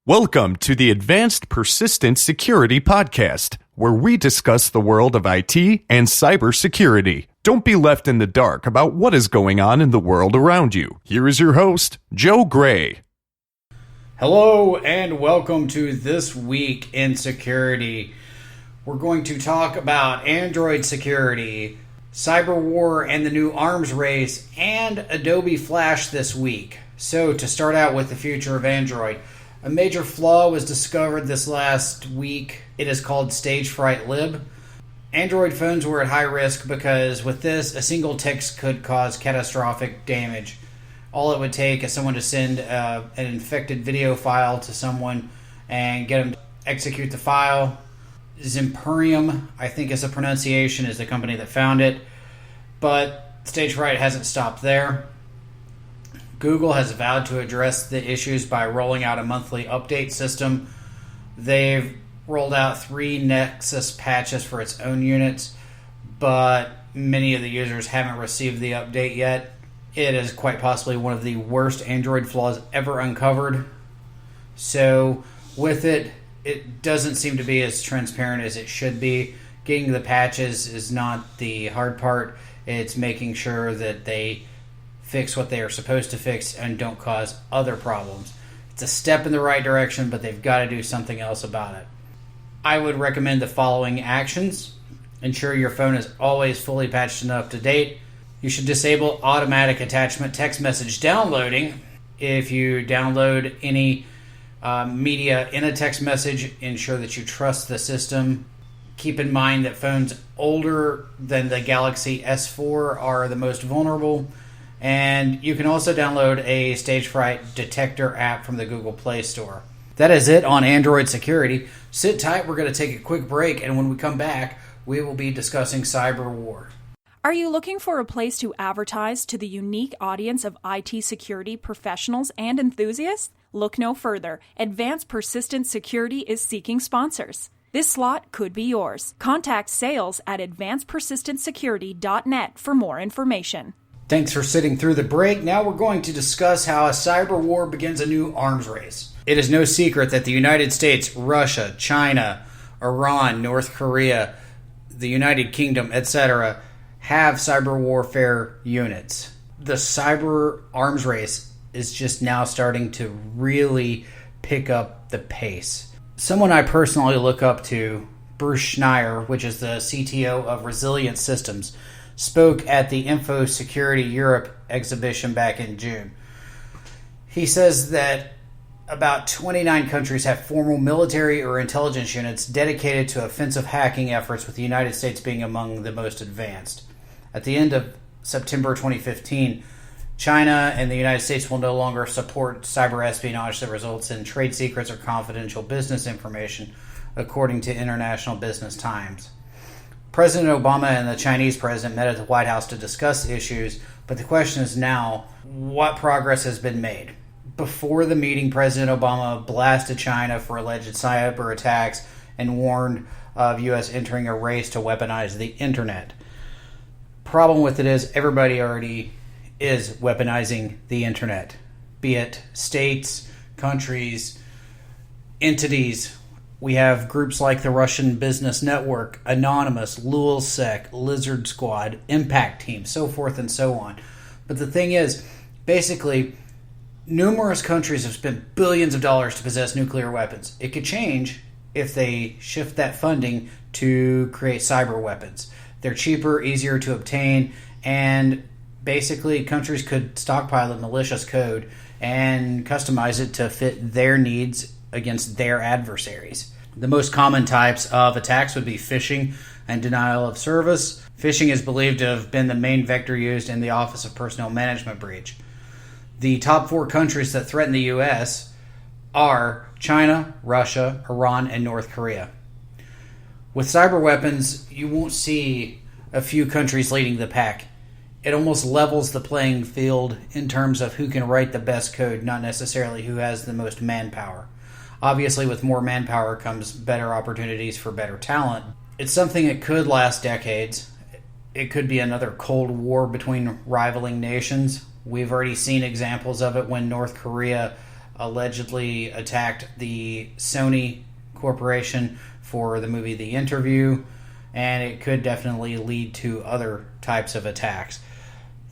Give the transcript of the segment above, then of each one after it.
Welcome to the Advanced Persistent Security Podcast, where we discuss the world of IT and cybersecurity. Don't be left in the dark about what is going on in the world around you. Here is your host, Joe Gray. Hello and welcome to This Week in Security. We're going to talk about Android security, cyber war and the new arms race, and Adobe Flash this week. So to start out with the future of Android, a major flaw was discovered this last week. It is called stage fright lib. Android phones were at high risk because with this, a single text could cause catastrophic damage. All it would take is someone to send an infected video file to someone and get them to execute the file. Zimperium, I think is the pronunciation, is the company that found it. But stage fright hasn't stopped there. Google has vowed to address the issues by rolling out a monthly update system. They've rolled out 3 Nexus patches for its own units, but many of the users haven't received the update yet. It is quite possibly one of the worst Android flaws ever uncovered. So with it, it doesn't seem to be as transparent as it should be. Getting the patches is not the hard part. It's making sure that they fix what they are supposed to fix and don't cause other problems. It's a step in the right direction, but they've got to do something else about it. I would recommend the following actions. Ensure your phone is always fully patched and up to date. You should disable automatic attachment text message downloading. If you download any media in a text message, ensure that you trust the system. Keep in mind that phones older than the Galaxy S4 are the most vulnerable. And you can also download a stage fright detector app from the Google Play Store. That is it on Android security. Sit tight, we're going to take a quick break, and when we come back, we will be discussing cyber war. Are you looking for a place to advertise to the unique audience of IT security professionals and enthusiasts? Look no further. Advanced Persistent Security is seeking sponsors. This slot could be yours. Contact sales at advancedpersistentsecurity.net for more information. Thanks for sitting through the break. Now we're going to discuss how a cyber war begins a new arms race. It is no secret that the United States, Russia, China, Iran, North Korea, the United Kingdom, etc. have cyber warfare units. The cyber arms race is just now starting to really pick up the pace. Someone I personally look up to, Bruce Schneier, which is the CTO of Resilient Systems, spoke at the Info Security Europe exhibition back in June. He says that about 29 countries have formal military or intelligence units dedicated to offensive hacking efforts, with the United States being among the most advanced. At the end of September 2015, China and the United States will no longer support cyber espionage that results in trade secrets or confidential business information, according to International Business Times. President Obama and the Chinese president met at the White House to discuss issues, but the question is now, what progress has been made? Before the meeting, President Obama blasted China for alleged cyber attacks and warned of U.S. entering a race to weaponize the internet. Problem with it is everybody already is weaponizing the internet, be it states, countries, entities. We have groups like the Russian Business Network, Anonymous, LulzSec, Lizard Squad, Impact Team, so forth and so on. But the thing is, basically, numerous countries have spent billions of dollars to possess nuclear weapons. It could change if they shift that funding to create cyber weapons. They're cheaper, easier to obtain, and basically countries could stockpile the malicious code and customize it to fit their needs against their adversaries. The most common types of attacks would be phishing and denial of service. Phishing is believed to have been the main vector used in the Office of Personnel Management breach. The top 4 countries that threaten the U.S. are China, Russia, Iran, and North Korea. With cyber weapons, you won't see a few countries leading the pack. It almost levels the playing field in terms of who can write the best code, not necessarily who has the most manpower. Obviously, with more manpower comes better opportunities for better talent. It's something that could last decades. It could be another Cold War between rivaling nations. We've already seen examples of it when North Korea allegedly attacked the Sony Corporation for the movie The Interview, and it could definitely lead to other types of attacks.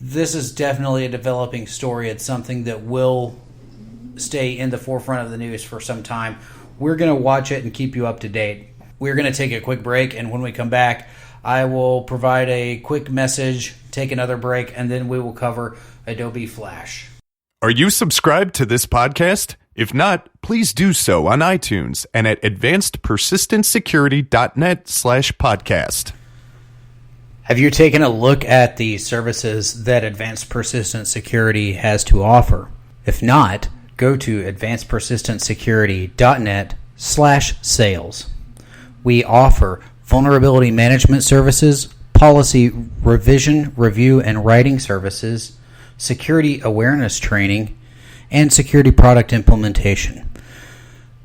This is definitely a developing story. It's something that will stay in the forefront of the news for some time. We're going to watch it and keep you up to date. We're going to take a quick break, and when we come back, I will provide a quick message, take another break, and then we will cover Adobe Flash. Are you subscribed to this podcast? If not, please do so on iTunes and at advancedpersistentsecurity.net/podcast. Have you taken a look at the services that Advanced Persistent Security has to offer? If not, go to advancedpersistentsecurity.net/sales. We offer vulnerability management services, policy revision, review, and writing services, security awareness training, and security product implementation.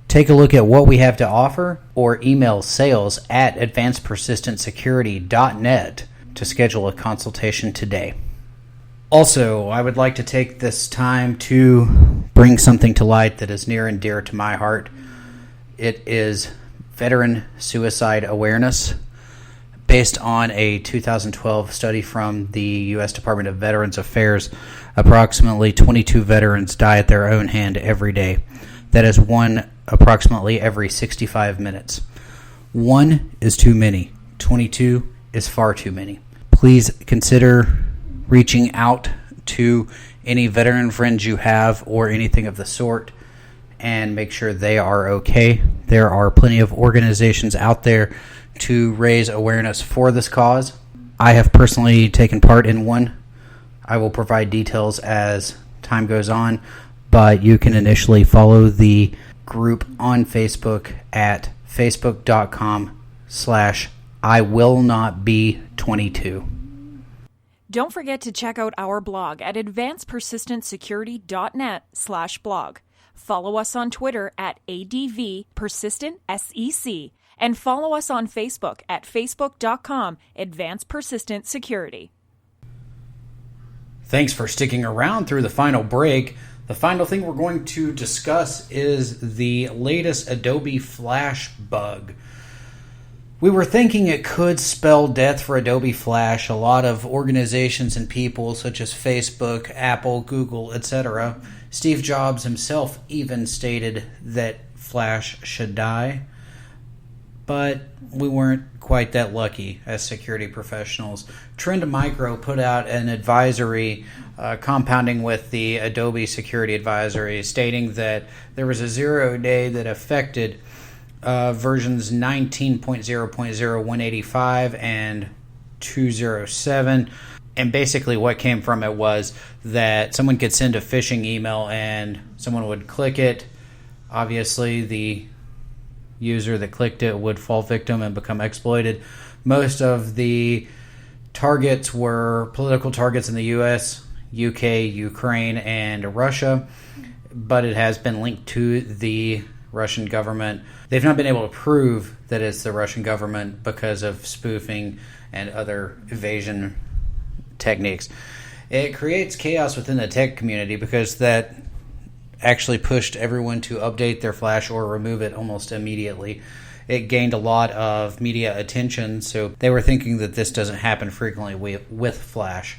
Take a look at what we have to offer or email sales@advancedpersistentsecurity.net to schedule a consultation today. Also, I would like to take this time to bring something to light that is near and dear to my heart. It is veteran suicide awareness. Based on a 2012 study from the U.S. Department of Veterans Affairs, approximately 22 veterans die at their own hand every day. That is one approximately every 65 minutes. One is too many. 22 is far too many. Please consider reaching out to any veteran friends you have or anything of the sort and make sure they are okay. There are plenty of organizations out there to raise awareness for this cause. I have personally taken part in one. I will provide details as time goes on, but you can initially follow the group on Facebook at facebook.com/IWillNotBe22. Don't forget to check out our blog at advancedpersistentsecurity.net/blog. Follow us on Twitter at ADVPersistentSEC. And follow us on Facebook at facebook.com/advancedpersistentsecurity. Thanks for sticking around through the final break. The final thing we're going to discuss is the latest Adobe Flash Bug. We were thinking it could spell death for Adobe Flash. A lot of organizations and people such as Facebook, Apple, Google, etc. Steve Jobs himself even stated that Flash should die. But we weren't quite that lucky as security professionals. Trend Micro put out an advisory compounding with the Adobe Security Advisory stating that there was a 0-day that affected versions 19.0.0 and 207. And basically what came from it was that someone could send a phishing email and someone would click it. Obviously, the user that clicked it would fall victim and become exploited. Most of the targets were political targets in the US, UK, Ukraine, and Russia, but it has been linked to the Russian government. They've not been able to prove that it's the Russian government because of spoofing and other evasion techniques. It creates chaos within the tech community because that actually pushed everyone to update their Flash or remove it almost immediately. It gained a lot of media attention, so they were thinking that this doesn't happen frequently with Flash.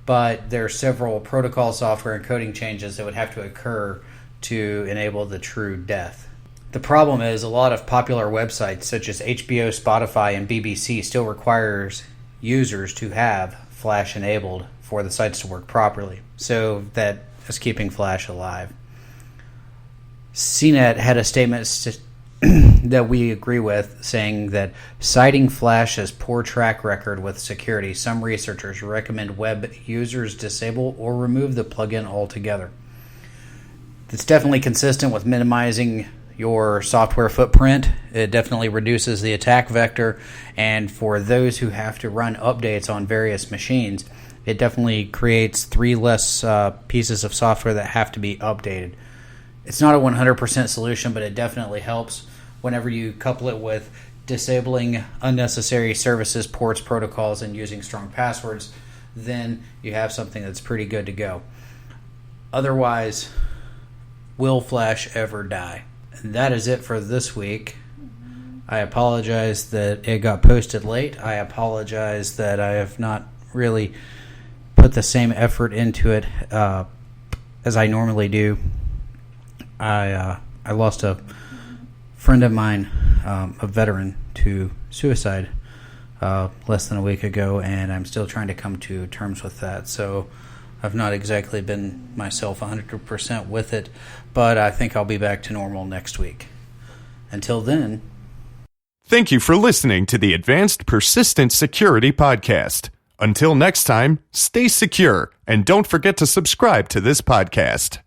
But there are several protocol software and coding changes that would have to occur to enable the true death. The problem is a lot of popular websites such as HBO, Spotify, and BBC still requires users to have Flash enabled for the sites to work properly. So that is keeping Flash alive. CNET had a statement that we agree with, saying that citing Flash's poor track record with security, some researchers recommend web users disable or remove the plugin altogether. It's definitely consistent with minimizing your software footprint. It definitely reduces the attack vector, and for those who have to run updates on various machines, it definitely creates 3 less pieces of software that have to be updated. It's not a 100% solution, but it definitely helps whenever you couple it with disabling unnecessary services, ports, protocols, and using strong passwords. Then you have something that's pretty good to go. Otherwise, Will Flash ever die? And that is it for this week. I apologize that it got posted late. I apologize that I have not really put the same effort into it as I normally do. I lost a friend of mine, a veteran, to suicide less than a week ago, and I'm still trying to come to terms with that. So I've not exactly been myself 100% with it, but I think I'll be back to normal next week. Until then... Thank you for listening to the Advanced Persistent Security Podcast. Until next time, stay secure, and don't forget to subscribe to this podcast.